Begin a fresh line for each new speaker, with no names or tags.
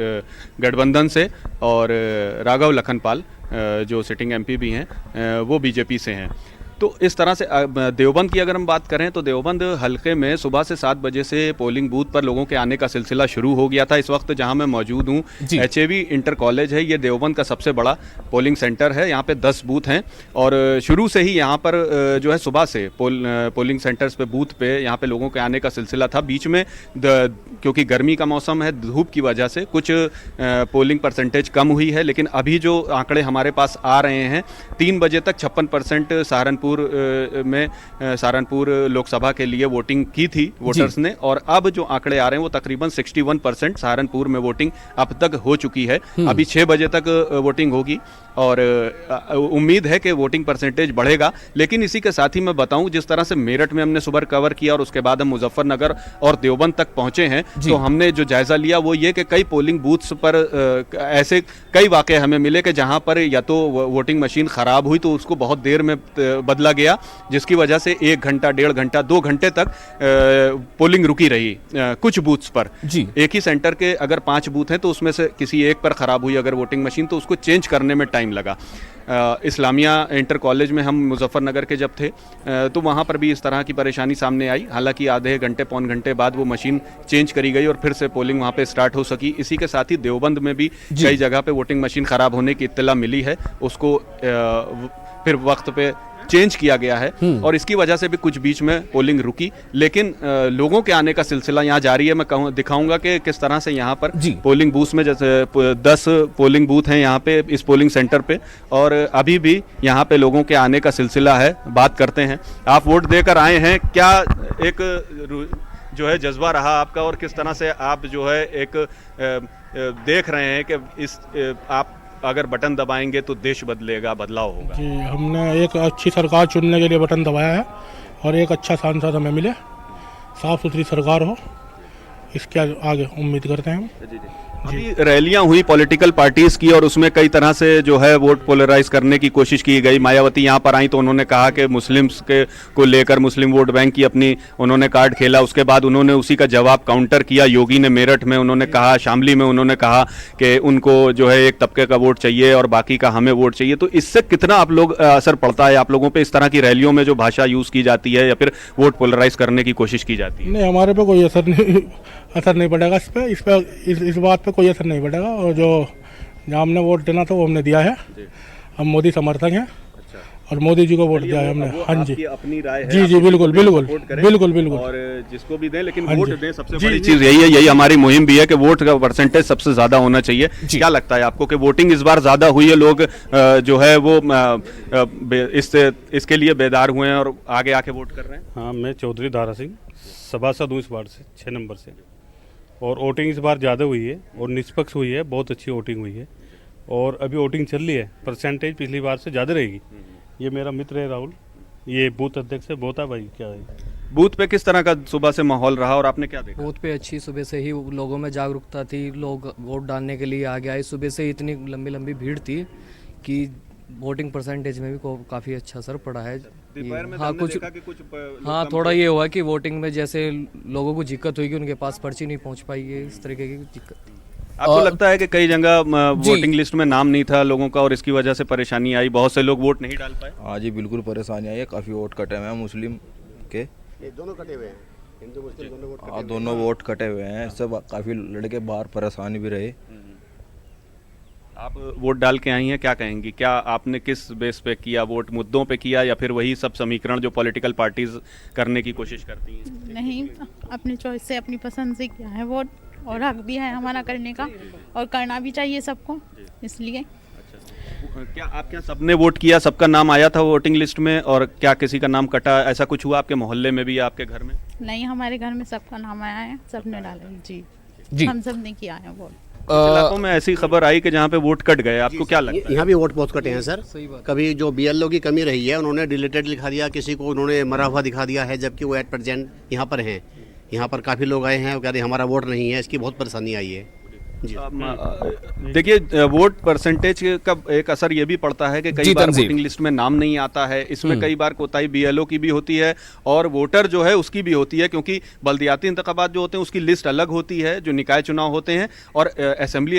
गठबंधन से, और राघव लखनपाल जो सिटिंग एमपी भी हैं वो बीजेपी से हैं। तो इस तरह से देवबंद की अगर हम बात करें तो देवबंद हलके में सुबह से 7 बजे से पोलिंग बूथ पर लोगों के आने का सिलसिला शुरू हो गया था। इस वक्त जहां मैं मौजूद हूं, एचएवी इंटर कॉलेज है, ये देवबंद का सबसे बड़ा पोलिंग सेंटर है। यहाँ पे 10 बूथ हैं और शुरू से ही यहाँ पर जो है सुबह से पोलिंग सेंटर्स पे बूथ पे यहाँ पे लोगों के आने का सिलसिला था। बीच में क्योंकि गर्मी का मौसम है, धूप की वजह से कुछ पोलिंग परसेंटेज कम हुई है, लेकिन अभी जो आंकड़े हमारे पास आ रहे हैं 3 बजे तक 56% सहारनपुर लोकसभा के लिए वोटिंग की थी वोटर्स ने, और अब जो आंकड़े आ रहे हैं वो तकरीबन 61% सहारनपुर में वोटिंग अब तक हो चुकी है। अभी 6 बजे तक वोटिंग होगी और उम्मीद है कि वोटिंग परसेंटेज बढ़ेगा। लेकिन इसी के साथ ही मैं बताऊं, जिस तरह से मेरठ में हमने सुबह कवर किया और उसके बाद हम मुजफ्फरनगर और देवबंद तक पहुंचे हैं, तो हमने जो जायजा लिया वो ये कि कई पोलिंग बूथ्स पर ऐसे कई वाकये हमें मिले कि जहां पर या तो वोटिंग मशीन खराब हुई तो उसको बहुत देर में बदला गया, जिसकी वजह से 1 घंटा, 1.5 घंटा, 2 घंटे तक पोलिंग रुकी रही कुछ बूथ्स पर। एक ही सेंटर के अगर 5 बूथ हैं तो उसमें से किसी एक पर खराब हुई अगर वोटिंग मशीन तो उसको चेंज करने में टाइम लगा। इस्लामिया इंटर कॉलेज में हम मुजफ्फरनगर के जब थे तो वहाँ पर भी इस तरह की परेशानी सामने आई। हालांकि आधे घंटे, पौन घंटे बाद वो मशीन चेंज करी गई और फिर से पोलिंग वहाँ पे स्टार्ट हो सकी। इसी के साथ ही देवबंद में भी कई जगह पे वोटिंग मशीन ख़राब होने की इत्तला मिली है, उसको फिर वक्त पे चेंज किया गया है और इसकी वजह से भी कुछ बीच में पोलिंग रुकी। लेकिन लोगों के आने का सिलसिला यहाँ जारी है। मैं दिखाऊंगा कि किस तरह से यहाँ पर पोलिंग बूथ में, जैसे 10 पोलिंग बूथ हैं यहाँ पे इस पोलिंग सेंटर पे, और अभी भी यहाँ पे लोगों के आने का सिलसिला है। बात करते हैं, आप वोट देकर आए हैं, क्या एक जो है जज्बा रहा आपका और किस तरह से आप जो है एक देख रहे हैं कि आप अगर बटन दबाएंगे तो देश बदलेगा, बदलाव होगा?
जी, हमने एक अच्छी सरकार चुनने के लिए बटन दबाया है और एक अच्छा सांसद हमें मिले, साफ सुथरी सरकार हो, इसके आगे उम्मीद करते हैं हम।
अभी रैलियां हुई पॉलिटिकल पार्टीज की और उसमें कई तरह से जो है वोट पोलराइज करने की कोशिश की गई। मायावती यहां पर आई तो उन्होंने कहा कि मुस्लिम्स के को लेकर मुस्लिम वोट बैंक की अपनी उन्होंने कार्ड खेला। उसके बाद उन्होंने उसी का जवाब काउंटर किया। योगी ने मेरठ में उन्होंने कहा, शामली में उन्होंने कहा कि उनको जो है एक तबके का वोट चाहिए और बाकी का हमें वोट चाहिए। तो इससे कितना आप लोग असर पड़ता है आप लोगों पर इस तरह की रैलियों में जो भाषा यूज़ की जाती है या फिर वोट पोलराइज करने की कोशिश की जाती है?
नहीं, हमारे पे कोई असर नहीं पड़ेगा इस बात पे कोई असर नहीं पड़ेगा। और जहाँ हमने वोट देना था वो हमने दिया है। हम मोदी समर्थक हैं और मोदी जी को वोट दिया है हमने। हाँ जी,
अपनी राय है।
जी बिल्कुल बिल्कुल बिल्कुल बिल्कुल।
और जिसको भी दें, लेकिन वोट दें, सबसे बड़ी चीज यही है। यही हमारी मुहिम भी है कि वोट का परसेंटेज सबसे ज्यादा होना चाहिए। क्या लगता है आपको कि वोटिंग इस बार ज्यादा हुई है, लोग जो है वो इसके लिए बेदार हुए हैं और आगे आके वोट कर रहे हैं?
हाँ, मैं चौधरी दारा सिंह सभासद हूँ इस बार से 6 नंबर से, और वोटिंग इस बार ज़्यादा हुई है और निष्पक्ष हुई है, बहुत अच्छी वोटिंग हुई है और अभी वोटिंग चल रही है। परसेंटेज पिछली बार से ज़्यादा रहेगी। ये मेरा मित्र है राहुल, ये बूथ अध्यक्ष है। बोता भाई, क्या है
बूथ पे किस तरह का सुबह से माहौल रहा और आपने क्या देखा?
बूथ पे अच्छी, सुबह से ही लोगों में जागरूकता थी, लोग वोट डालने के लिए आगे आए। सुबह से इतनी लंबी लंबी भीड़ थी कि वोटिंग परसेंटेज में भी काफ़ी अच्छा असर पड़ा है। हाँ, हाँ, थोड़ा ये हुआ कि वोटिंग में जैसे लोगों को दिक्कत हुई कि उनके पास पर्ची नहीं पहुंच पाई है, इस तरीके की दिक्कत।
आपको लगता है कि कई जगह वोटिंग लिस्ट में नाम नहीं था लोगों का और इसकी वजह से परेशानी आई, बहुत से लोग वोट नहीं डाल पाए?
हाँ जी, बिल्कुल परेशानी आई है। काफ़ी वोट कटे हुए हैं मुस्लिम के,
दोनों कटे हुए हैं, हिंदू मुस्लिम दोनों वोट कटे हुए हैं।
दोनों वोट कटे हुए हैं। सब काफ़ी लड़के बाहर परेशान भी रहे।
आप वोट डाल के आई हैं, क्या कहेंगी? क्या आपने किस बेस पे किया वोट, मुद्दों पे किया या फिर वही सब समीकरण जो पॉलिटिकल पार्टीज करने की कोशिश करती हैं?
नहीं, अपनी चॉइस से, अपनी पसंद से किया है वोट और हक भी है हमारा करने का और करना भी चाहिए सबको, इसलिए।
अच्छा, क्या आपके यहाँ सबने वोट किया, सबका नाम आया था वोटिंग लिस्ट में और क्या किसी का नाम कटा, ऐसा कुछ हुआ आपके मोहल्ले में भी या आपके घर में?
नहीं, हमारे घर में सबका नाम आया है, सबने डाला है। जी, हम सब ने किया है वोट।
इलाकों में ऐसी खबर आई कि जहाँ पे वोट कट गए, आपको क्या लगता है?
यहाँ भी वोट बहुत कटे हैं सर। कभी जो बीएलओ की कमी रही है उन्होंने डिलीटेड लिखा दिया, किसी को उन्होंने मरा हुआ दिखा दिया है, जबकि वो एट प्रेजेंट यहाँ पर हैं। यहाँ पर काफ़ी लोग आए हैं, कह रहे हमारा वोट नहीं है, इसकी बहुत परेशानी आई है।
देखिए वोट परसेंटेज का एक असर ये भी पड़ता है कि कई
जी,
बार
तंजीम।
वोटिंग लिस्ट में नाम नहीं आता है। इसमें कई बार कोताही बीएलओ की भी होती है और वोटर जो है उसकी भी होती है, क्योंकि बल्दियाती इंतखाबात जो होते हैं उसकी लिस्ट अलग होती है जो निकाय चुनाव होते हैं, और असेंबली